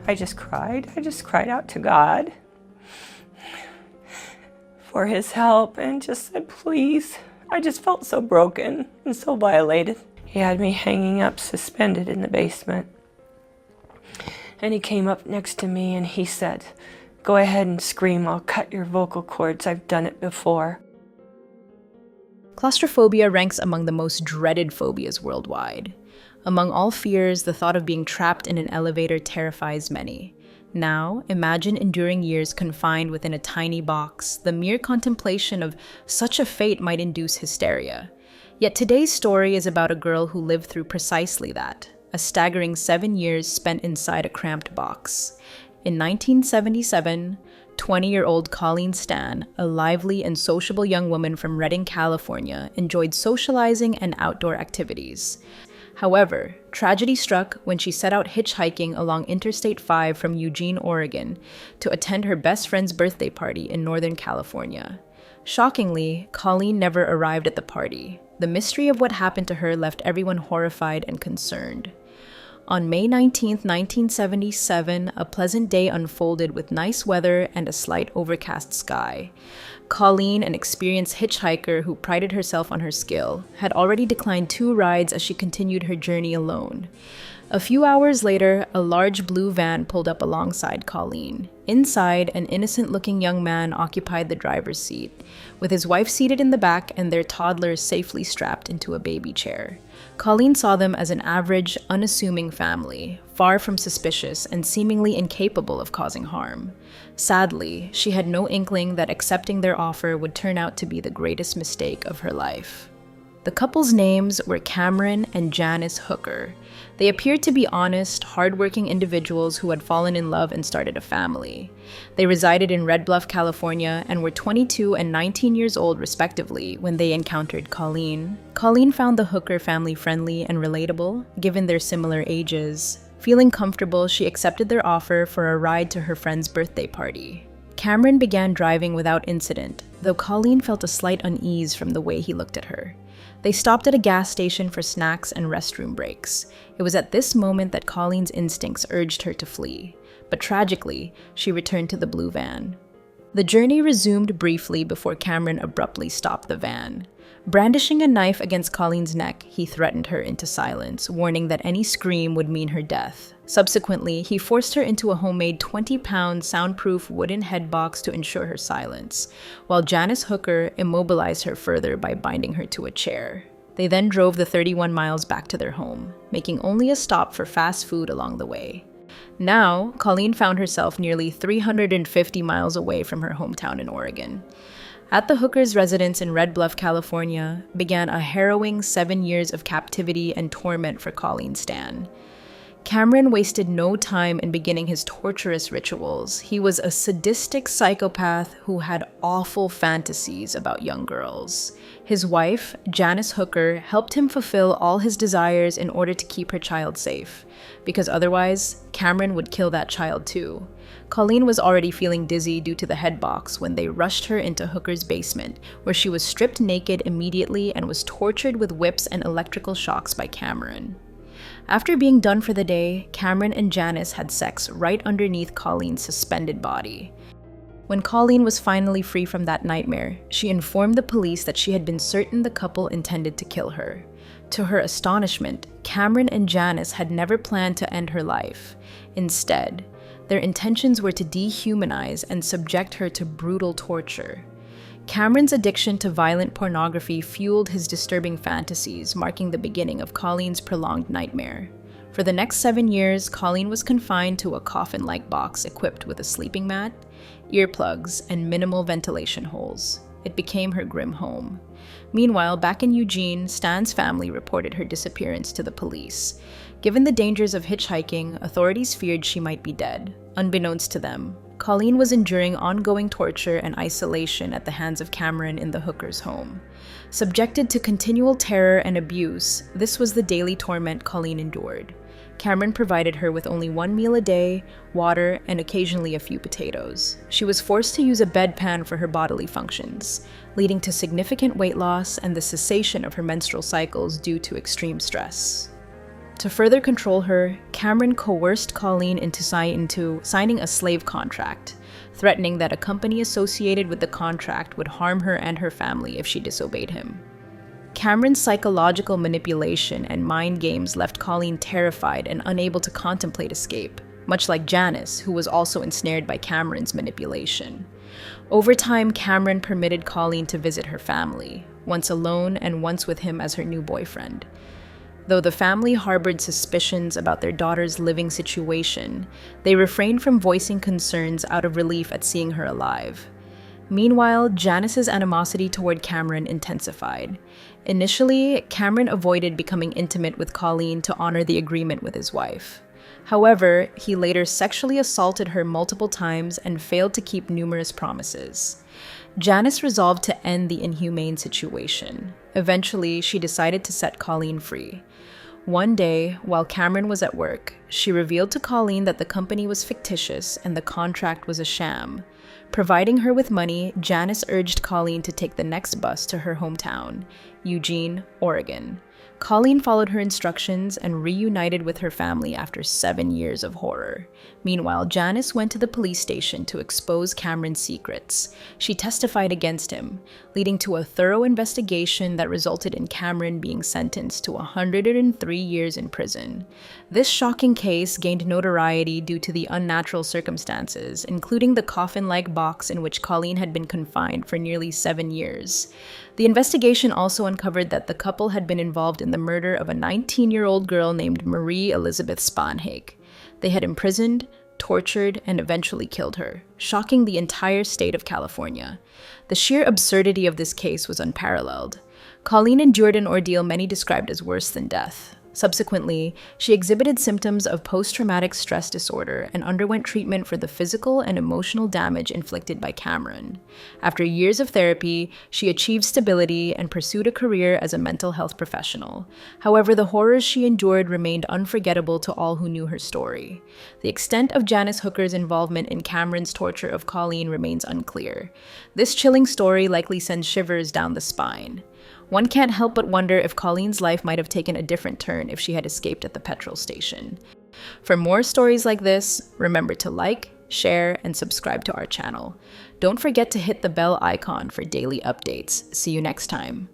I just cried. I just cried out to God for his help and just said, please. I just felt so broken and so violated. He had me hanging up, suspended in the basement. And he came up next to me and he said, go ahead and scream, I'll cut your vocal cords, I've done it before. Claustrophobia ranks among the most dreaded phobias worldwide. Among all fears, the thought of being trapped in an elevator terrifies many. Now, imagine enduring years confined within a tiny box. The mere contemplation of such a fate might induce hysteria. Yet today's story is about a girl who lived through precisely that, a staggering 7 years spent inside a cramped box. In 1977, 20-year-old Colleen Stan, a lively and sociable young woman from Redding, California, enjoyed socializing and outdoor activities. However, tragedy struck when she set out hitchhiking along Interstate 5 from Eugene, Oregon, to attend her best friend's birthday party in Northern California. Shockingly, Colleen never arrived at the party. The mystery of what happened to her left everyone horrified and concerned. On May 19, 1977, a pleasant day unfolded with nice weather and a slight overcast sky. Colleen, an experienced hitchhiker who prided herself on her skill, had already declined 2 rides as she continued her journey alone. A few hours later, a large blue van pulled up alongside Colleen. Inside, an innocent-looking young man occupied the driver's seat, with his wife seated in the back and their toddler safely strapped into a baby chair. Colleen saw them as an average, unassuming family, far from suspicious and seemingly incapable of causing harm. Sadly, she had no inkling that accepting their offer would turn out to be the greatest mistake of her life. The couple's names were Cameron and Janice Hooker. They appeared to be honest, hardworking individuals who had fallen in love and started a family. They resided in Red Bluff, California, and were 22 and 19 years old respectively when they encountered Colleen. Colleen found the Hooker family friendly and relatable, given their similar ages. Feeling comfortable, she accepted their offer for a ride to her friend's birthday party. Cameron began driving without incident, though Colleen felt a slight unease from the way he looked at her. They stopped at a gas station for snacks and restroom breaks. It was at this moment that Colleen's instincts urged her to flee, but tragically, she returned to the blue van. The journey resumed briefly before Cameron abruptly stopped the van. Brandishing a knife against Colleen's neck, he threatened her into silence, warning that any scream would mean her death. Subsequently, he forced her into a homemade 20-pound soundproof wooden headbox to ensure her silence, while Janice Hooker immobilized her further by binding her to a chair. They then drove the 31 miles back to their home, making only a stop for fast food along the way. Now, Colleen found herself nearly 350 miles away from her hometown in Oregon. At the Hooker's residence in Red Bluff, California, began a harrowing 7 years of captivity and torment for Colleen Stan. Cameron wasted no time in beginning his torturous rituals. He was a sadistic psychopath who had awful fantasies about young girls. His wife, Janice Hooker, helped him fulfill all his desires in order to keep her child safe, because otherwise, Cameron would kill that child too. Colleen was already feeling dizzy due to the headbox when they rushed her into Hooker's basement, where she was stripped naked immediately and was tortured with whips and electrical shocks by Cameron. After being done for the day, Cameron and Janice had sex right underneath Colleen's suspended body. When Colleen was finally free from that nightmare, she informed the police that she had been certain the couple intended to kill her. To her astonishment, Cameron and Janice had never planned to end her life. Instead, their intentions were to dehumanize and subject her to brutal torture. Cameron's addiction to violent pornography fueled his disturbing fantasies, marking the beginning of Colleen's prolonged nightmare. For the next 7 years, Colleen was confined to a coffin-like box equipped with a sleeping mat, earplugs, and minimal ventilation holes. It became her grim home. Meanwhile, back in Eugene, Stan's family reported her disappearance to the police. Given the dangers of hitchhiking, authorities feared she might be dead. Unbeknownst to them, Colleen was enduring ongoing torture and isolation at the hands of Cameron in the Hooker's home. Subjected to continual terror and abuse, this was the daily torment Colleen endured. Cameron provided her with only 1 meal a day, water, and occasionally a few potatoes. She was forced to use a bedpan for her bodily functions, leading to significant weight loss and the cessation of her menstrual cycles due to extreme stress. To further control her, Cameron coerced Colleen into signing a slave contract, threatening that a company associated with the contract would harm her and her family if she disobeyed him. Cameron's psychological manipulation and mind games left Colleen terrified and unable to contemplate escape, much like Janice, who was also ensnared by Cameron's manipulation. Over time, Cameron permitted Colleen to visit her family, once alone and once with him as her new boyfriend. Though the family harbored suspicions about their daughter's living situation, they refrained from voicing concerns out of relief at seeing her alive. Meanwhile, Janice's animosity toward Cameron intensified. Initially, Cameron avoided becoming intimate with Colleen to honor the agreement with his wife. However, he later sexually assaulted her multiple times and failed to keep numerous promises. Janice resolved to end the inhumane situation. Eventually, she decided to set Colleen free. One day, while Cameron was at work, she revealed to Colleen that the company was fictitious and the contract was a sham. Providing her with money, Janice urged Colleen to take the next bus to her hometown, Eugene, Oregon. Colleen followed her instructions and reunited with her family after 7 years of horror. Meanwhile, Janice went to the police station to expose Cameron's secrets. She testified against him, leading to a thorough investigation that resulted in Cameron being sentenced to 103 years in prison. This shocking case gained notoriety due to the unnatural circumstances, including the coffin-like box in which Colleen had been confined for nearly 7 years. The investigation also uncovered that the couple had been involved in the murder of a 19-year-old girl named Marie Elizabeth Spanhake. They had imprisoned, tortured, and eventually killed her, shocking the entire state of California. The sheer absurdity of this case was unparalleled. Colleen endured an ordeal many described as worse than death. Subsequently, she exhibited symptoms of post-traumatic stress disorder and underwent treatment for the physical and emotional damage inflicted by Cameron. After years of therapy, she achieved stability and pursued a career as a mental health professional. However, the horrors she endured remained unforgettable to all who knew her story. The extent of Janice Hooker's involvement in Cameron's torture of Colleen remains unclear. This chilling story likely sends shivers down the spine. One can't help but wonder if Colleen's life might have taken a different turn if she had escaped at the petrol station. For more stories like this, remember to like, share, and subscribe to our channel. Don't forget to hit the bell icon for daily updates. See you next time.